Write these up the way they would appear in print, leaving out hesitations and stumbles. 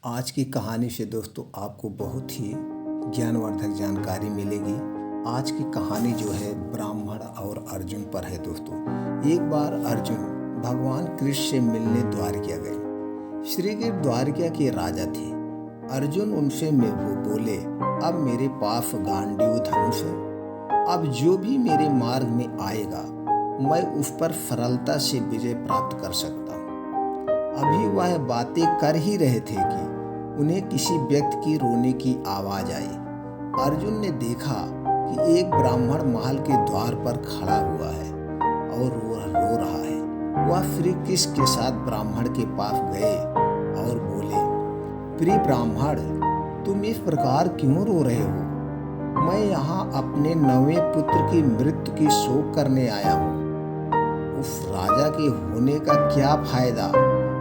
आज की कहानी से दोस्तों आपको बहुत ही ज्ञानवर्धक जानकारी मिलेगी। आज की कहानी जो है ब्राह्मण और अर्जुन पर है दोस्तों। एक बार अर्जुन भगवान कृष्ण से मिलने द्वारका गए। श्री कृष्ण द्वारका के राजा थे। अर्जुन उनसे में वो बोले, अब मेरे पास गांडीव धनुष है। अब जो भी मेरे मार्ग में आएगा मैं उस पर सरलता से विजय प्राप्त कर सकता हूँ। अभी वह बातें कर ही रहे थे कि उन्हें किसी व्यक्ति की रोने की आवाज आई। अर्जुन ने देखा कि एक ब्राह्मण महल के द्वार पर खड़ा हुआ है और वह रो रहा है। वह श्री कृष्ण के साथ ब्राह्मण के पास गए और बोले, प्रिय ब्राह्मण, तुम इस प्रकार क्यों रो रहे हो? मैं यहाँ अपने नवे पुत्र की मृत्यु की शोक करने आया हूँ। उस राजा के होने का क्या फायदा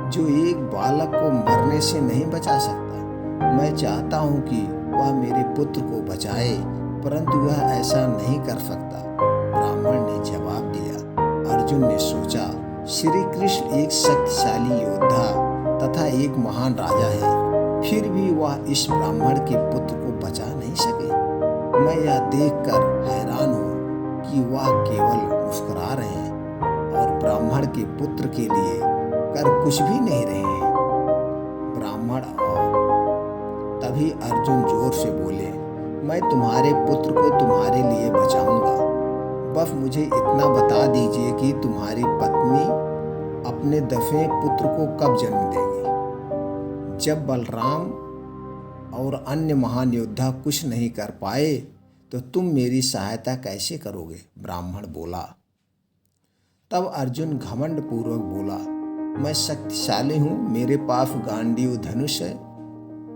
जो एक बालक को मरने से नहीं बचा सकता। मैं चाहता हूँ कि वह मेरे पुत्र को बचाए, परंतु वह ऐसा नहीं कर सकता। ब्राह्मण ने जवाब दिया। अर्जुन ने सोचा, श्री कृष्ण एक शक्तिशाली योद्धा तथा एक महान राजा है, फिर भी वह इस ब्राह्मण के पुत्र को बचा नहीं सके। मैं यह देखकर हैरान हूँ कि वह केवल मुस्कुरा रहे हैं और ब्राह्मण के पुत्र के लिए कर कुछ भी नहीं रहे हैं। ब्राह्मण और तभी अर्जुन जोर से बोले, मैं तुम्हारे पुत्र को तुम्हारे लिए बचाऊंगा। बस मुझे इतना बता दीजिए कि तुम्हारी पत्नी अपने दसवें पुत्र को कब जन्म देगी। जब बलराम और अन्य महान योद्धा कुछ नहीं कर पाए तो तुम मेरी सहायता कैसे करोगे? ब्राह्मण बोला। तब अर्जुन घमंड पूर्वक बोला, मैं शक्तिशाली हूँ, मेरे पास गांडीव धनुष है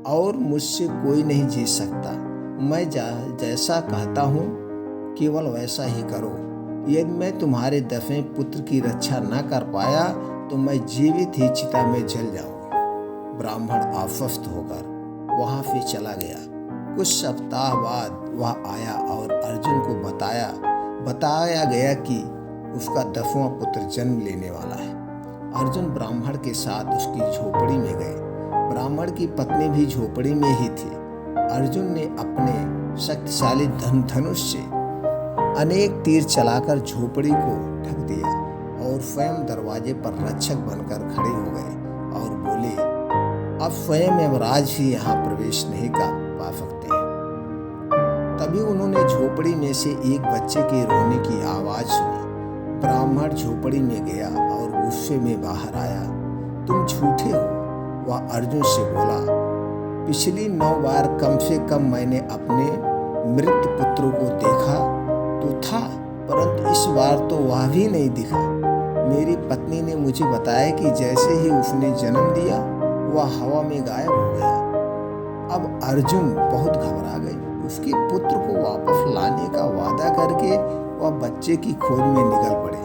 और मुझसे कोई नहीं जीत सकता। मैं जैसा कहता हूँ केवल वैसा ही करो। यदि मैं तुम्हारे दसवें पुत्र की रक्षा न कर पाया तो मैं जीवित ही चिता में जल जाऊंगा। ब्राह्मण आश्वस्त होकर वहां से चला गया। कुछ सप्ताह बाद वह आया और अर्जुन को बताया गया कि उसका 10वां पुत्र जन्म लेने वाला है। अर्जुन ब्राह्मण के साथ उसकी झोपड़ी में गए। ब्राह्मण की पत्नी भी झोपड़ी में ही थी। अर्जुन ने अपने शक्तिशाली धनुष से अनेक तीर चलाकर झोपड़ी को ढक दिया और स्वयं दरवाजे पर रक्षक बनकर खड़े हो गए और बोले, अब स्वयं यमराज भी यहाँ प्रवेश नहीं कर पा सकते हैं। तभी उन्होंने झोपड़ी में से एक बच्चे के रोने की आवाज सुनी। ब्राह्मण झोपड़ी में गया और गुस्से में बाहर आया। तुम झूठे हो, वह अर्जुन से बोला। पिछली 9 बार कम से कम मैंने अपने मृत पुत्रों को देखा तो था, परंतु इस बार तो वह भी नहीं दिखा। मेरी पत्नी ने मुझे बताया कि जैसे ही उसने जन्म दिया वह हवा में गायब हो गया। अब अर्जुन बहुत घबरा गए। उसके पुत्र को वापस लाने का वादा करके वह बच्चे की खोज में निकल पड़े।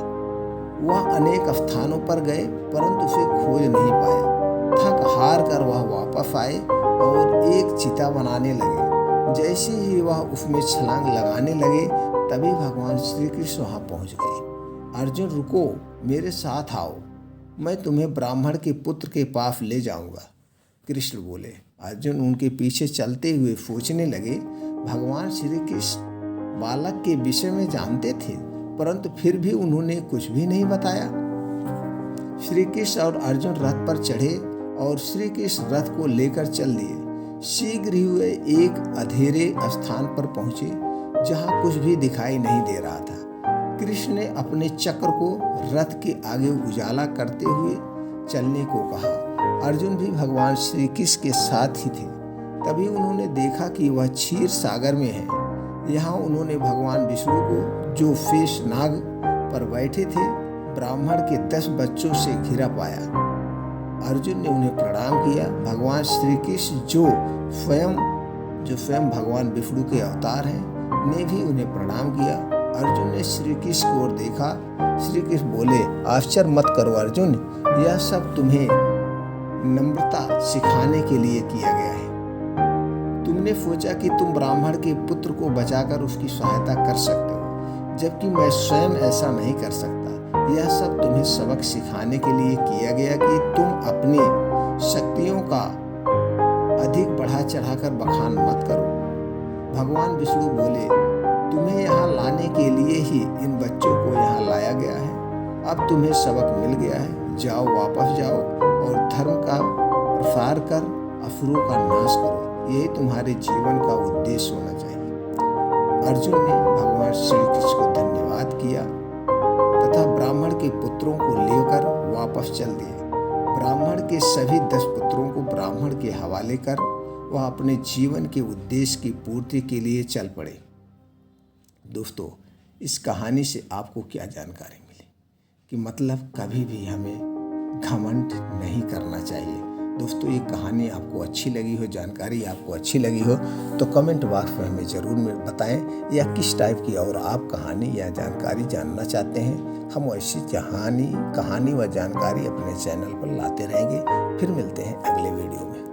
वह अनेक स्थानों पर गए परंतु उसे खोज नहीं पाए। थक हार कर वह वापस आए और एक चिता बनाने लगे। जैसे ही वह उसमें छलांग लगाने लगे तभी भगवान श्री कृष्ण वहां पहुंच गए। अर्जुन, रुको, मेरे साथ आओ, मैं तुम्हें ब्राह्मण के पुत्र के पास ले जाऊंगा। कृष्ण बोले। अर्जुन उनके पीछे चलते हुए सोचने लगे, भगवान श्री कृष्ण बालक के विषय में जानते थे परंतु फिर भी उन्होंने कुछ भी नहीं बताया। श्री कृष्ण और अर्जुन रथ पर चढ़े और श्री कृष्ण रथ को लेकर चल दिए। शीघ्र ही वे एक अंधेरे स्थान पर पहुंचे जहां कुछ भी दिखाई नहीं दे रहा था। कृष्ण ने अपने चक्र को रथ के आगे उजाला करते हुए चलने को कहा। अर्जुन भी भगवान श्री कृष्ण के साथ ही थे। तभी उन्होंने देखा कि वह क्षीर सागर में है। यहाँ उन्होंने भगवान विष्णु को, जो शेष नाग पर बैठे थे, ब्राह्मण के 10 बच्चों से घिरा पाया। अर्जुन ने उन्हें प्रणाम किया। भगवान श्री कृष्ण जो स्वयं भगवान विष्णु के अवतार हैं, ने भी उन्हें प्रणाम किया। अर्जुन ने श्री कृष्ण की ओर देखा। श्री कृष्ण बोले, आश्चर्य मत करो अर्जुन, यह सब तुम्हें नम्रता सिखाने के लिए किया गया है। तुमने सोचा कि तुम ब्राह्मण के पुत्र को बचाकर उसकी सहायता कर सकते हो, जबकि मैं स्वयं ऐसा नहीं कर सकता। यह सब तुम्हें सबक सिखाने के लिए किया गया कि तुम अपनी शक्तियों का अधिक बढ़ा चढ़ाकर बखान मत करो। भगवान विष्णु बोले, तुम्हें यहाँ लाने के लिए ही इन बच्चों को यहाँ लाया गया है। अब तुम्हें सबक मिल गया है, जाओ वापस जाओ और धर्म का प्रसार कर असुरों का नाश करो। यही तुम्हारे जीवन का उद्देश्य होना चाहिए। अर्जुन ने भगवान श्री कृष्ण को धन्यवाद किया तथा ब्राह्मण के पुत्रों को लेकर वापस चल दिए। ब्राह्मण के सभी 10 पुत्रों को ब्राह्मण के हवाले कर वह अपने जीवन के उद्देश्य की पूर्ति के लिए चल पड़े। दोस्तों, इस कहानी से आपको क्या जानकारी मिली कि मतलब कभी भी हमें घमंड नहीं करना चाहिए। दोस्तों, ये कहानी आपको अच्छी लगी हो, जानकारी आपको अच्छी लगी हो तो कमेंट बॉक्स में हमें ज़रूर बताएं या किस टाइप की और आप कहानी या जानकारी जानना चाहते हैं। हम ऐसी कहानी व जानकारी अपने चैनल पर लाते रहेंगे। फिर मिलते हैं अगले वीडियो में।